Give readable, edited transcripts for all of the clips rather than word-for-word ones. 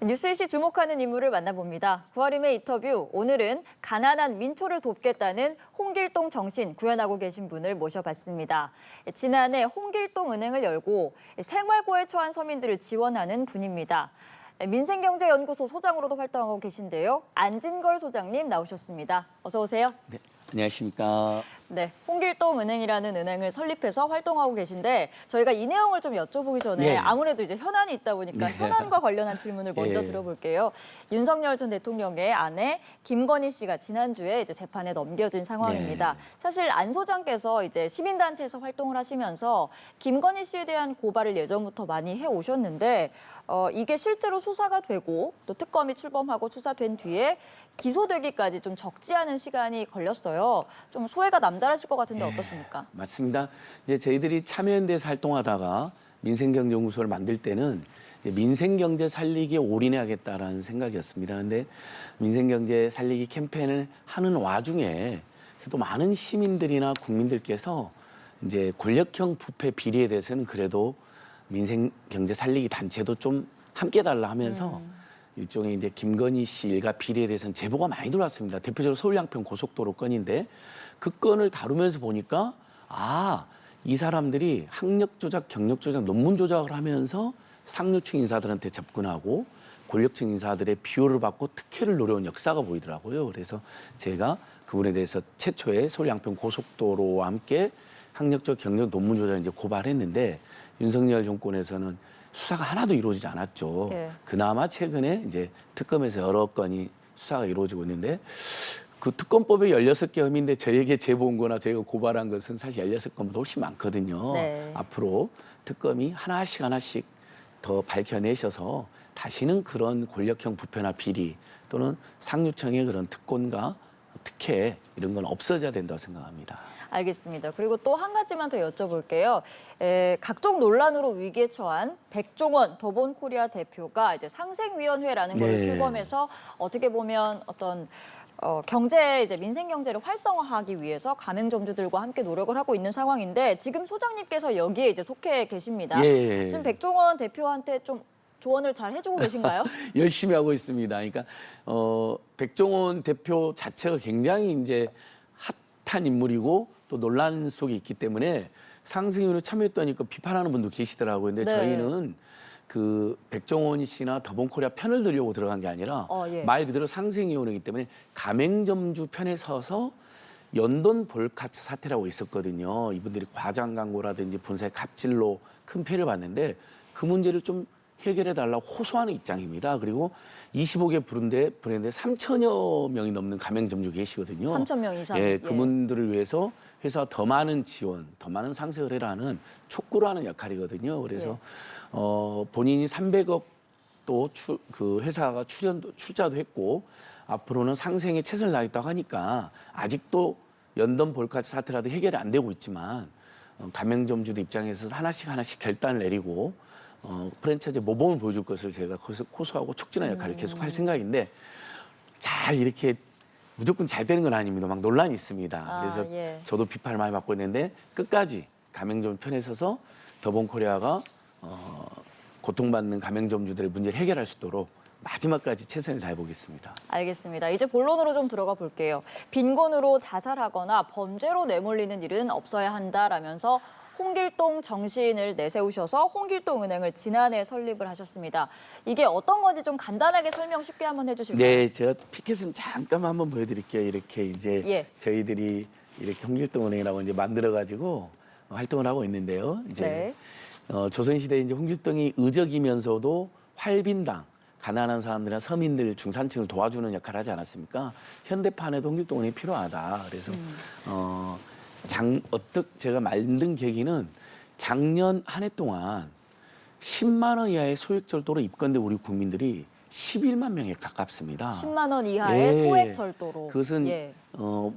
뉴스이시 주목하는 인물을 만나봅니다. 9월임의 인터뷰, 오늘은 가난한 민초를 돕겠다는 홍길동 정신 구현하고 계신 분을 모셔봤습니다. 지난해 홍길동 은행을 열고 생활고에 처한 서민들을 지원하는 분입니다. 민생경제연구소 소장으로도 활동하고 계신데요. 안진걸 소장님 나오셨습니다. 어서 오세요. 네, 안녕하십니까. 네, 홍길동 은행이라는 은행을 설립해서 활동하고 계신데 저희가 이 내용을 좀 여쭤보기 전에 네. 아무래도 이제 현안이 있다 보니까 네. 현안과 관련한 질문을 먼저 네. 들어볼게요. 윤석열 전 대통령의 아내 김건희 씨가 지난주에 이제 재판에 넘겨진 상황입니다. 네. 사실 안 소장께서 이제 시민단체에서 활동을 하시면서 김건희 씨에 대한 고발을 예전부터 많이 해오셨는데 이게 실제로 수사가 되고 또 특검이 출범하고 수사된 뒤에 기소되기까지 좀 적지 않은 시간이 걸렸어요. 좀 소외가 남다르실 것 같은데 어떠십니까? 맞습니다. 이제 저희들이 참여연대에서 활동하다가 민생경제연구소를 만들 때는 이제 민생경제 살리기에 올인해야겠다라는 생각이었습니다. 그런데 민생경제 살리기 캠페인을 하는 와중에 그래도 많은 시민들이나 국민들께서 이제 권력형 부패 비리에 대해서는 그래도 민생경제 살리기 단체도 좀 함께 달라 하면서 일종의 이제 김건희 씨 일가 비리에 대해서는 제보가 많이 들어왔습니다. 대표적으로 서울 양평 고속도로 건인데 그 건을 다루면서 보니까 이 사람들이 학력 조작, 경력 조작, 논문 조작을 하면서 상류층 인사들한테 접근하고 권력층 인사들의 비호를 받고 특혜를 노려온 역사가 보이더라고요. 그래서 제가 그분에 대해서 최초에 서울 양평 고속도로와 함께 학력적 경력 논문 조작 이제 고발했는데 윤석열 정권에서는 수사가 하나도 이루어지지 않았죠. 예. 그나마 최근에 이제 특검에서 여러 건이 수사가 이루어지고 있는데 그 특검법에 16개 혐의인데 저에게 제보 온 거나 저희가 고발한 것은 사실 16건보다 훨씬 많거든요. 네. 앞으로 특검이 하나씩 더 밝혀내셔서 다시는 그런 권력형 부패나 비리 또는 상류층의 그런 특권과 특혜 이런 건 없어져야 된다고 생각합니다. 알겠습니다. 그리고 또 한 가지만 더 여쭤볼게요. 각종 논란으로 위기에 처한 백종원 더본코리아 대표가 이제 상생위원회라는 걸 네. 출범해서 어떻게 보면 어떤 경제 이제 민생 경제를 활성화하기 위해서 가맹점주들과 함께 노력을 하고 있는 상황인데 지금 소장님께서 여기에 이제 속해 계십니다. 예. 지금 백종원 대표한테 좀 조언을 잘 해주고 계신가요? 열심히 하고 있습니다. 그러니까 백종원 대표 자체가 굉장히 이제 핫한 인물이고 또 논란 속에 있기 때문에 상승위로 참여했다니까 비판하는 분도 계시더라고요. 근데 네. 저희는 그 백종원 씨나 더본코리아 편을 들려고 들어간 게 아니라 예. 말 그대로 상생위원회이기 때문에 가맹점주 편에 서서 연돈 볼카츠 사태라고 있었거든요. 이분들이 과장 광고라든지 본사의 갑질로 큰 피해를 봤는데 그 문제를 좀 해결해달라고 호소하는 입장입니다. 그리고 25개 브랜드에 3천여 명이 넘는 가맹점주 계시거든요. 3,000명 이상. 예, 그분들을 위해서 회사 더 많은 지원, 더 많은 상생을 해라는 촉구를 하는 역할이거든요. 그래서 본인이 300억 또 그 회사가 출자도 했고 앞으로는 상생에 최선을 다하겠다고 하니까 아직도 연던 볼카츠 사태라도 해결이 안 되고 있지만 가맹점주들 입장에서 하나씩 결단을 내리고 프랜차이즈 모범을 보여줄 것을 제가 호소하고 촉진하는 역할을 계속 할 생각인데 잘 이렇게 무조건 잘 되는 건 아닙니다. 막 논란이 있습니다. 그래서 저도 비판을 많이 받고 있는데 끝까지 가맹점 편에 서서 더본코리아가 고통받는 가맹점주들의 문제를 해결할 수 있도록 마지막까지 최선을 다해보겠습니다. 알겠습니다. 이제 본론으로 좀 들어가 볼게요. 빈곤으로 자살하거나 범죄로 내몰리는 일은 없어야 한다라면서 홍길동 정신을 내세우셔서 홍길동은행을 지난해 설립을 하셨습니다. 이게 어떤 건지 좀 간단하게 설명 쉽게 한번 해주실까요? 네, 제가 피켓은 잠깐 한번 보여드릴게요. 이렇게 이제 저희들이 이렇게 홍길동은행이라고 이제 만들어가지고 활동을 하고 있는데요. 이제 조선시대 이제 홍길동이 의적이면서도 활빈당, 가난한 사람들이나 서민들, 중산층을 도와주는 역할을 하지 않았습니까? 현대판에도 홍길동은행이 필요하다. 그래서 제가 만든 계기는 작년 한 해 동안 10만 원 이하의 소액 절도로 입건된 우리 국민들이 11만 명에 가깝습니다. 10만 원 이하의 소액 절도로. 그것은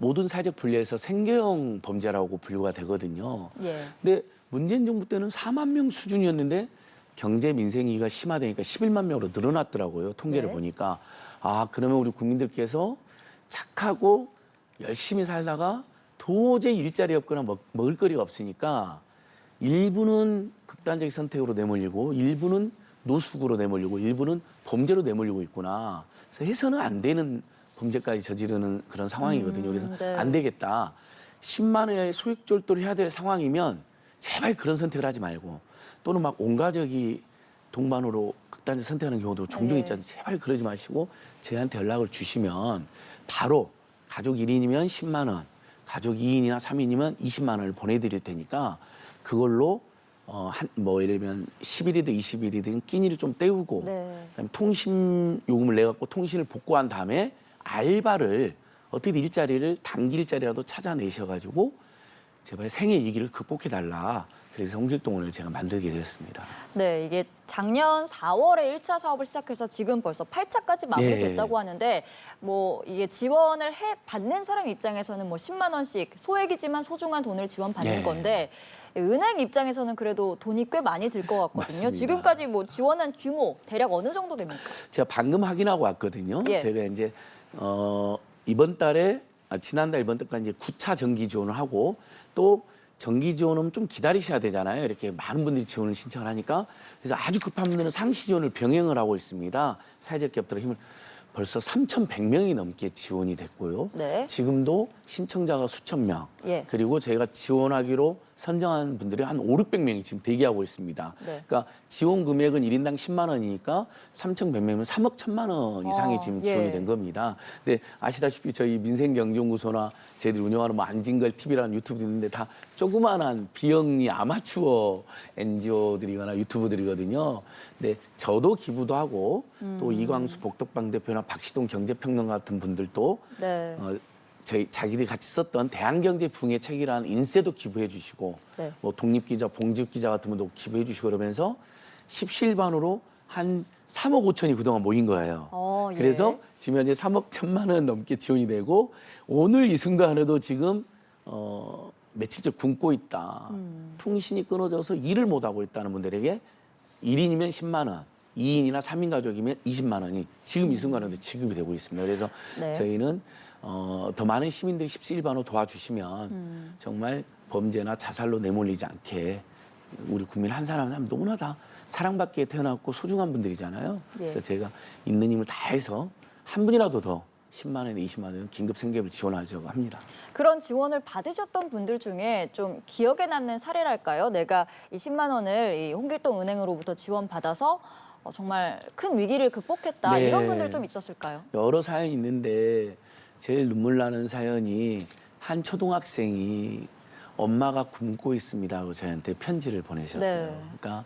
모든 사회적 분류에서 생계형 범죄라고 분류가 되거든요. 근데 문재인 정부 때는 4만 명 수준이었는데 경제 민생 위기가 심화되니까 11만 명으로 늘어났더라고요. 통계를 보니까. 그러면 우리 국민들께서 착하고 열심히 살다가 도저히 일자리 없거나 먹을 거리가 없으니까 일부는 극단적 선택으로 내몰리고 일부는 노숙으로 내몰리고 일부는 범죄로 내몰리고 있구나. 그래서 해서는 안 되는 범죄까지 저지르는 그런 상황이거든요. 그래서 네. 안 되겠다. 10만 원의 소액절도를 해야 될 상황이면 제발 그런 선택을 하지 말고 또는 막 온 가족이 동반으로 극단적 선택하는 경우도 종종 네. 있잖아요. 제발 그러지 마시고 저희한테 연락을 주시면 바로 가족 1인이면 10만 원, 가족 2인이나 3인이면 20만 원을 보내드릴 테니까 그걸로 뭐 예를 들면 10일이든 20일이든 끼니를 좀 때우고 네. 그다음에 통신 요금을 내갖고 통신을 복구한 다음에 알바를 어떻게든 일자리를 단기 일자리라도 찾아내셔가지고 제발 생애 위기를 극복해달라. 그래서 홍길동원을 제가 만들게 되었습니다. 네, 이게 작년 4월에 1차 사업을 시작해서 지금 벌써 8차까지 마무리됐다고 하는데 뭐 이게 지원을 받는 사람 입장에서는 뭐 10만 원씩 소액이지만 소중한 돈을 지원받는 네. 건데 은행 입장에서는 그래도 돈이 꽤 많이 들 것 같거든요. 맞습니다. 지금까지 뭐 지원한 규모 대략 어느 정도 됩니까? 제가 방금 확인하고 왔거든요. 예. 제가 이제 이번 달에 지난달 이번 달까지 이제 9차 정기 지원을 하고 또 정기 지원은 좀 기다리셔야 되잖아요. 이렇게 많은 분들이 지원을 신청을 하니까 그래서 아주 급한 분들은 상시 지원을 병행을 하고 있습니다. 사회적 기업들의 힘을 벌써 3,100명이 넘게 지원이 됐고요. 네. 지금도 신청자가 수천 명. 예. 그리고 저희가 지원하기로 선정한 분들이 한 5,600명이 지금 대기하고 있습니다. 네. 그러니까 지원 금액은 1인당 10만 원이니까 3,100명이면 3억 1천만 원 이상이 지금 지원이 예. 된 겁니다. 근데 아시다시피 저희 민생경제연구소나 저희들이 운영하는 뭐 안진걸 TV라는 유튜브도 있는데 다 조그마한 비영리 아마추어 NGO들이거나 유튜브들이거든요. 근데 저도 기부도 하고 또 이광수 복덕방 대표나 박시동 경제평론가 같은 분들도 네. 저희 자기들이 같이 썼던 대한경제붕의 책이라는 인쇄도 기부해 주시고 네. 뭐 독립기자, 봉지욱기자 같은 분도 기부해 주시고 그러면서 십시일반으로 한 3억 5천이 그동안 모인 거예요. 예. 그래서 지금 현재 3억 1천만 원 넘게 지원이 되고 오늘 이 순간에도 지금 며칠째 굶고 있다. 통신이 끊어져서 일을 못하고 있다는 분들에게 1인이면 10만 원, 2인이나 3인 가족이면 20만 원이 지금 이 순간에도 지급이 되고 있습니다. 그래서 네. 저희는 더 많은 시민들이 십시일반으로 도와주시면 정말 범죄나 자살로 내몰리지 않게 우리 국민 한 사람 한 사람 너무나 다 사랑받기에 태어났고 소중한 분들이잖아요. 예. 그래서 제가 있는 힘을 다해서 한 분이라도 더 10만 원에 20만 원 긴급 생계비를 지원하려고 합니다. 그런 지원을 받으셨던 분들 중에 좀 기억에 남는 사례랄까요? 내가 이 10만 원을 이 홍길동 은행으로부터 지원받아서 정말 큰 위기를 극복했다. 네. 이런 분들 좀 있었을까요? 여러 사연이 있는데 제일 눈물 나는 사연이 한 초등학생이 엄마가 굶고 있습니다 하고 저희한테 편지를 보내셨어요. 네. 그러니까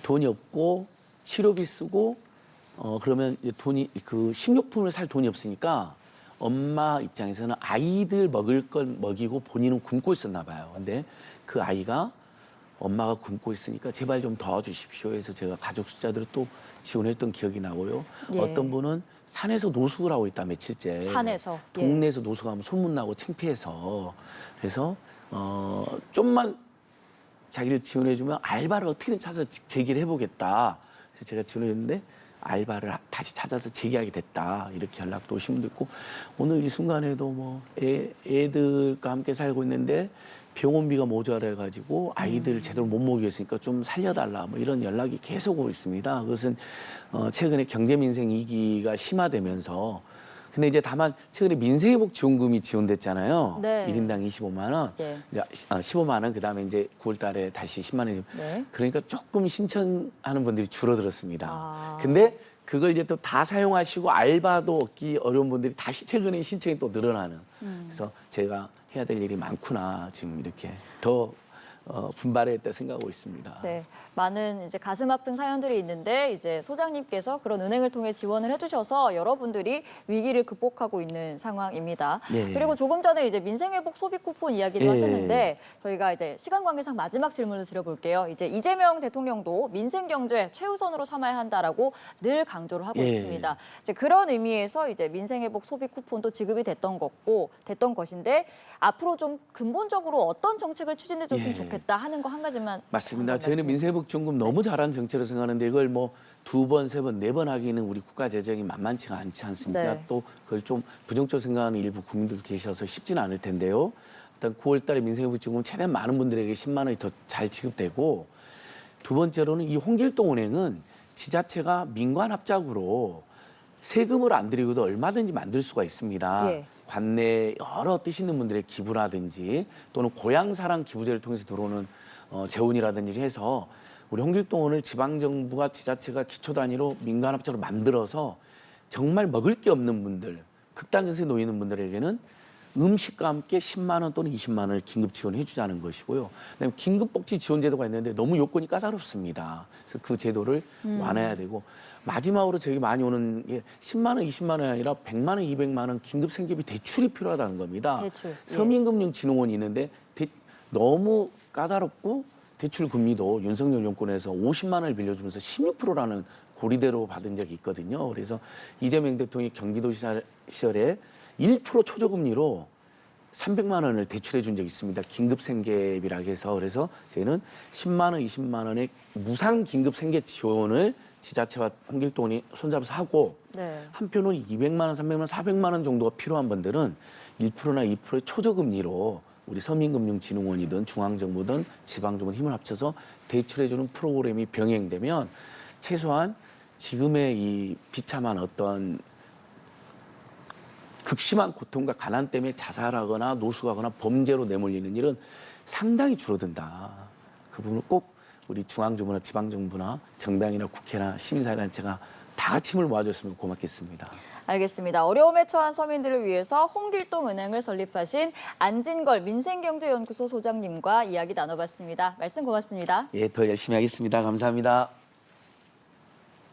돈이 없고 치료비 쓰고 그러면 이제 돈이 그 식료품을 살 돈이 없으니까 엄마 입장에서는 아이들 먹을 건 먹이고 본인은 굶고 있었나 봐요. 근데 그 아이가 엄마가 굶고 있으니까 제발 좀 도와주십시오 해서 제가 가족 숫자들을 또 지원했던 기억이 나고요. 예. 어떤 분은 산에서 노숙을 하고 있다 며칠째. 산에서. 예. 동네에서 노숙하면 소문나고 창피해서 그래서 좀만 자기를 지원해주면 알바를 어떻게든 찾아서 재기를 해보겠다. 그래서 제가 지원했는데 알바를 다시 찾아서 재기하게 됐다. 이렇게 연락도 오신 분도 있고 오늘 이 순간에도 뭐 애들과 함께 살고 있는데 병원비가 모자라가지고 아이들을 제대로 못 먹였으니까 좀 살려달라 뭐 이런 연락이 계속 오고 있습니다. 그것은 최근에 경제민생 위기가 심화되면서 근데 이제 다만 최근에 민생회복지원금이 지원됐잖아요. 네. 1인당 25만 원, 예. 이제 15만 원, 그다음에 이제 9월 달에 다시 10만 원이 네. 그러니까 조금 신청하는 분들이 줄어들었습니다. 아. 근데 그걸 이제 또 다 사용하시고 알바도 얻기 어려운 분들이 다시 최근에 신청이 또 늘어나는. 그래서 제가 해야 될 일이 많구나 지금 이렇게 더 분발했다 생각하고 있습니다. 네, 많은 이제 가슴 아픈 사연들이 있는데 이제 소장님께서 그런 은행을 통해 지원을 해주셔서 여러분들이 위기를 극복하고 있는 상황입니다. 네. 그리고 조금 전에 이제 민생회복 소비 쿠폰 이야기를 네. 하셨는데 저희가 이제 시간 관계상 마지막 질문을 드려볼게요. 이제 이재명 대통령도 민생 경제 최우선으로 삼아야 한다라고 늘 강조를 하고 예. 있습니다. 이제 그런 의미에서 이제 민생회복 소비 쿠폰도 지급이 됐던 것인데 앞으로 좀 근본적으로 어떤 정책을 추진해줬으면 예. 좋겠다 하는 거 한 가지만. 맞습니다. 한번 저희는 말씀. 민생회복지원금 너무 잘한 정책으로 생각하는데 이걸 뭐 2번, 3번, 4번 하기는 우리 국가 재정이 만만치가 않지 않습니까? 네. 또 그걸 좀 부정적으로 생각하는 일부 국민들도 계셔서 쉽지는 않을 텐데요. 일단 9월 달에 민생회복지원금 최대한 많은 분들에게 10만 원이 더 잘 지급되고 두 번째로는 이 홍길동 은행은 지자체가 민관 합작으로 세금을 안 들이고도 얼마든지 만들 수가 있습니다. 예. 관내 여러 뜻 있는 분들의 기부라든지 또는 고향사랑 기부제를 통해서 들어오는 재원이라든지 해서 우리 홍길동원을 지방정부가 지자체가 기초 단위로 민간 합작으로 만들어서 정말 먹을 게 없는 분들, 극단적에 놓여 있는 분들에게는 음식과 함께 10만 원 또는 20만 원을 긴급 지원해 주자는 것이고요. 그다음에 긴급복지 지원제도가 있는데 너무 요건이 까다롭습니다. 그래서 그 제도를 완화해야 되고 마지막으로 저희 많이 오는 게 10만 원, 20만 원이 아니라 100만 원, 200만 원 긴급 생계비 대출이 필요하다는 겁니다. 대출. 예. 서민금융진흥원이 있는데 너무 까다롭고 대출 금리도 윤석열 정권에서 50만 원을 빌려주면서 16%라는 고리대로 받은 적이 있거든요. 그래서 이재명 대통령이 경기도 시절에 1% 초저금리로 300만 원을 대출해 준 적이 있습니다. 긴급 생계비라고 해서. 그래서 저희는 10만 원, 20만 원의 무상 긴급 생계 지원을 지자체와 홍길동원이 손잡아서 하고 네. 한편으로는 200만 원, 300만 원, 400만 원 정도가 필요한 분들은 1%나 2%의 초저금리로 우리 서민금융진흥원이든 중앙정부든 지방정부 힘을 합쳐서 대출해주는 프로그램이 병행되면 최소한 지금의 이 비참한 어떤 극심한 고통과 가난 때문에 자살하거나 노숙하거나 범죄로 내몰리는 일은 상당히 줄어든다. 그 부분을 꼭 우리 중앙정부나 지방정부나 정당이나 국회나 시민사회단체가 다 같이 힘을 모아줬으면 고맙겠습니다. 알겠습니다. 어려움에 처한 서민들을 위해서 홍길동은행을 설립하신 안진걸 민생경제연구소 소장님과 이야기 나눠봤습니다. 말씀 고맙습니다. 예, 더 열심히 하겠습니다. 감사합니다.